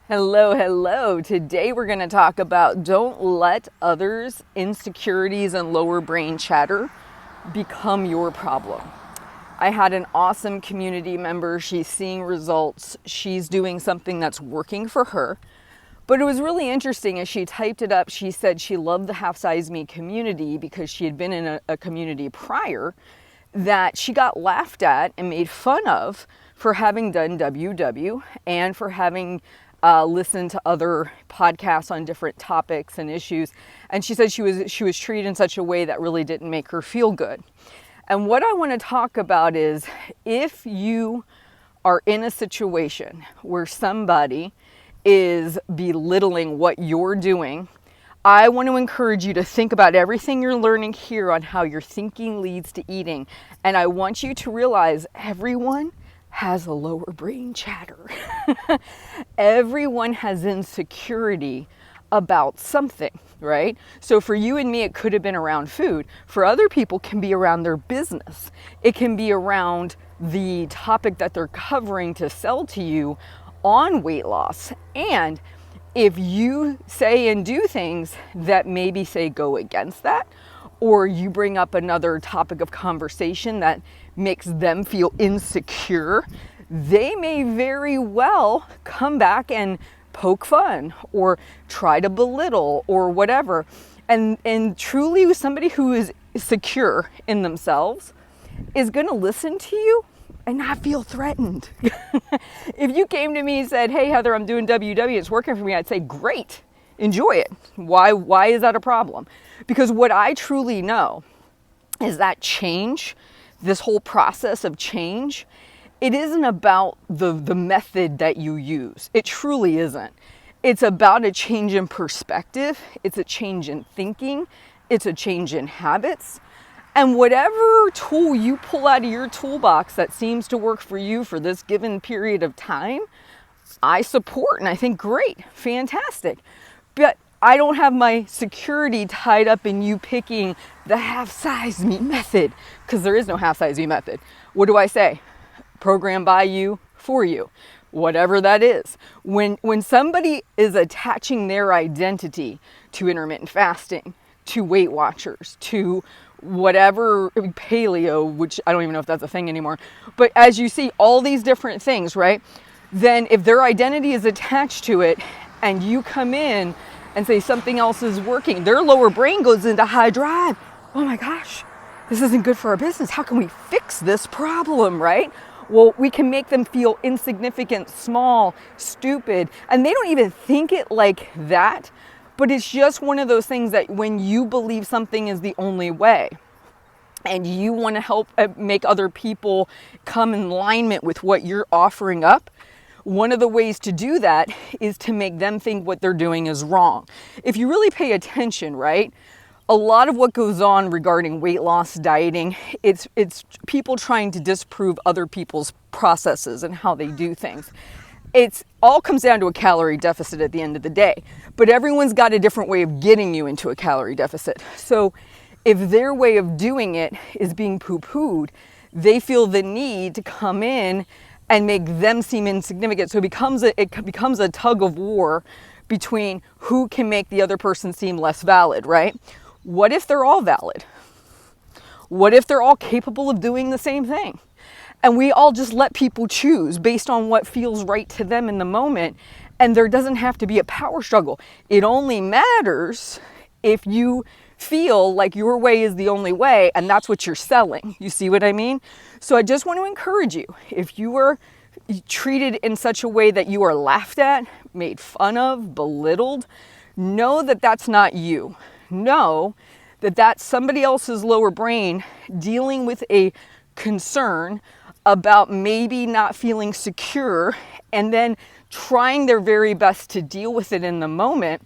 Hello, hello. Today we're going to talk about don't let others' insecurities and lower brain chatter become your problem. I had an awesome community member. She's seeing results. She's doing something that's working for her. But it was really interesting as she typed it up. She said she loved the Half Size Me community because she had been in a community prior that she got laughed at and made fun of for having done WW and for having listened to other podcasts on different topics and issues. And she said she was treated in such a way that really didn't make her feel good. And what I want to talk about is if you are in a situation where somebody is belittling what you're doing, I want to encourage you to think about everything you're learning here on how your thinking leads to eating. And I want you to realize everyone has a lower brain chatter. Everyone has insecurity about something, right? So for you and me, it could have been around food. For other people, it can be around their business. It can be around the topic that they're covering to sell to you on weight loss. And if you say and do things that maybe say go against that, or you bring up another topic of conversation that makes them feel insecure, they may very well come back and poke fun or try to belittle or whatever. And truly somebody who is secure in themselves is going to listen to you and not feel threatened. If you came to me and said, hey, Heather, I'm doing WW, it's working for me, I'd say, great, enjoy it. Why is that a problem? Because what I truly know is that change, this whole process of change, it isn't about the method that you use. It truly isn't. It's about a change in perspective. It's a change in thinking. It's a change in habits. And whatever tool you pull out of your toolbox that seems to work for you for this given period of time, I support and I think great, fantastic. But I don't have my security tied up in you picking the half size me method, because there is no half size me method. What do I say? Programmed by you, for you, whatever that is. When somebody is attaching their identity to intermittent fasting, to Weight Watchers, to whatever paleo, which I don't even know if that's a thing anymore, but as you see all these different things, right? Then if their identity is attached to it and you come in and say something else is working, their lower brain goes into high drive. Oh my gosh, this isn't good for our business. How can we fix this problem, right? Well, we can make them feel insignificant, small, stupid, and they don't even think it like that. But it's just one of those things that when you believe something is the only way and you want to help make other people come in alignment with what you're offering up, one of the ways to do that is to make them think what they're doing is wrong. If you really pay attention, right? A lot of what goes on regarding weight loss, dieting, it's people trying to disprove other people's processes and how they do things. It's all comes down to a calorie deficit at the end of the day, but everyone's got a different way of getting you into a calorie deficit. So if their way of doing it is being poo-pooed, they feel the need to come in and make them seem insignificant. So it becomes a tug of war between who can make the other person seem less valid, right? What if they're all valid? What if they're all capable of doing the same thing? And we all just let people choose based on what feels right to them in the moment. And there doesn't have to be a power struggle. It only matters if you feel like your way is the only way and that's what you're selling. You see what I mean? So I just want to encourage you, if you are treated in such a way that you are laughed at, made fun of, belittled, know that that's not you. Know that that's somebody else's lower brain dealing with a concern about maybe not feeling secure and then trying their very best to deal with it in the moment.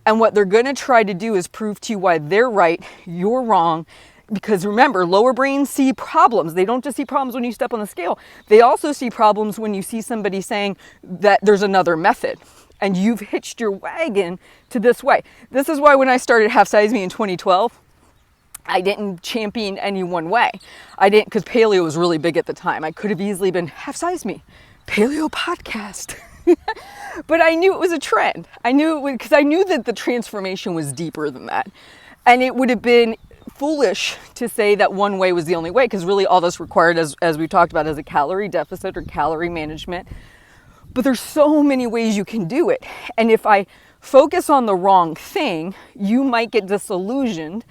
And what they're going to try to do is prove to you why they're right, you're wrong. Because remember, lower brains see problems. They don't just see problems when you step on the scale. They also see problems when you see somebody saying that there's another method and you've hitched your wagon to this way. This is why when I started Half Size Me in 2012, I didn't champion any one way. I didn't, because paleo was really big at the time. I could have easily been Half Size Me, paleo podcast. But I knew it was a trend. I knew it would, because I knew that the transformation was deeper than that. And it would have been foolish to say that one way was the only way, because really all that's required, as we talked about, is a calorie deficit or calorie management. But there's so many ways you can do it. And if I focus on the wrong thing, you might get disillusioned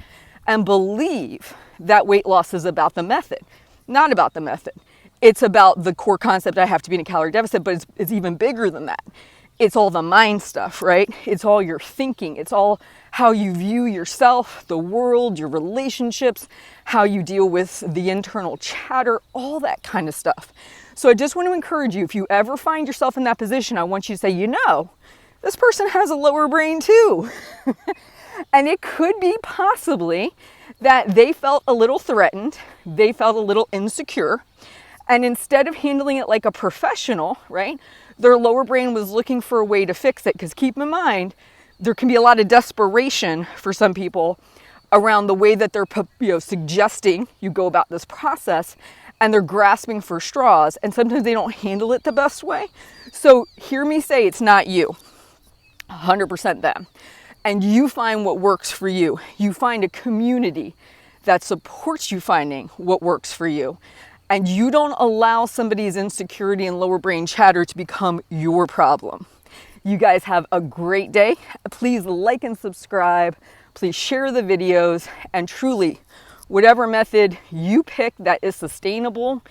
and believe that weight loss is about the method. Not about the method. It's about the core concept, I have to be in a calorie deficit, but it's even bigger than that. It's all the mind stuff, right? It's all your thinking. It's all how you view yourself, the world, your relationships, how you deal with the internal chatter, all that kind of stuff. So I just want to encourage you, if you ever find yourself in that position, I want you to say, you know, this person has a lower brain too. And it could be possibly that they felt a little threatened, they felt a little insecure, and instead of handling it like a professional, right, their lower brain was looking for a way to fix it. Because keep in mind, there can be a lot of desperation for some people around the way that they're, suggesting you go about this process, and they're grasping for straws, and sometimes they don't handle it the best way. So hear me say, it's not you, 100% them. And you find what works for you. You find a community that supports you finding what works for you. And you don't allow somebody's insecurity and lower brain chatter to become your problem. You guys have a great day. Please like and subscribe. Please share the videos. And truly, whatever method you pick that is sustainable,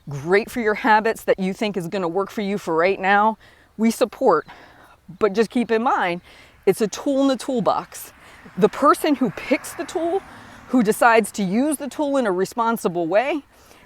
great for your habits, that you think is going to work for you for right now, we support. But just keep in mind, it's a tool in the toolbox. The person who picks the tool, who decides to use the tool in a responsible way,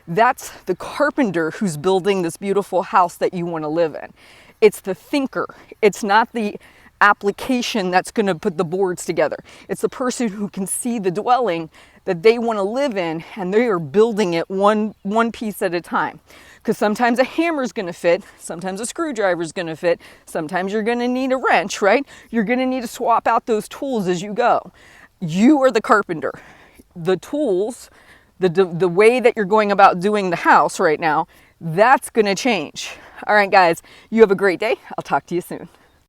that's the carpenter who's building this beautiful house that you want to live in. It's the thinker. It's not the application that's going to put the boards together. It's the person who can see the dwelling that they want to live in, and they are building it one piece at a time. Because sometimes a hammer is going to fit, sometimes a screwdriver is going to fit, sometimes you're going to need a wrench, right? You're going to need to swap out those tools as you go. You are the carpenter. The tools, the way that you're going about doing the house right now, that's going to change. All right, guys, you have a great day. I'll talk to you soon.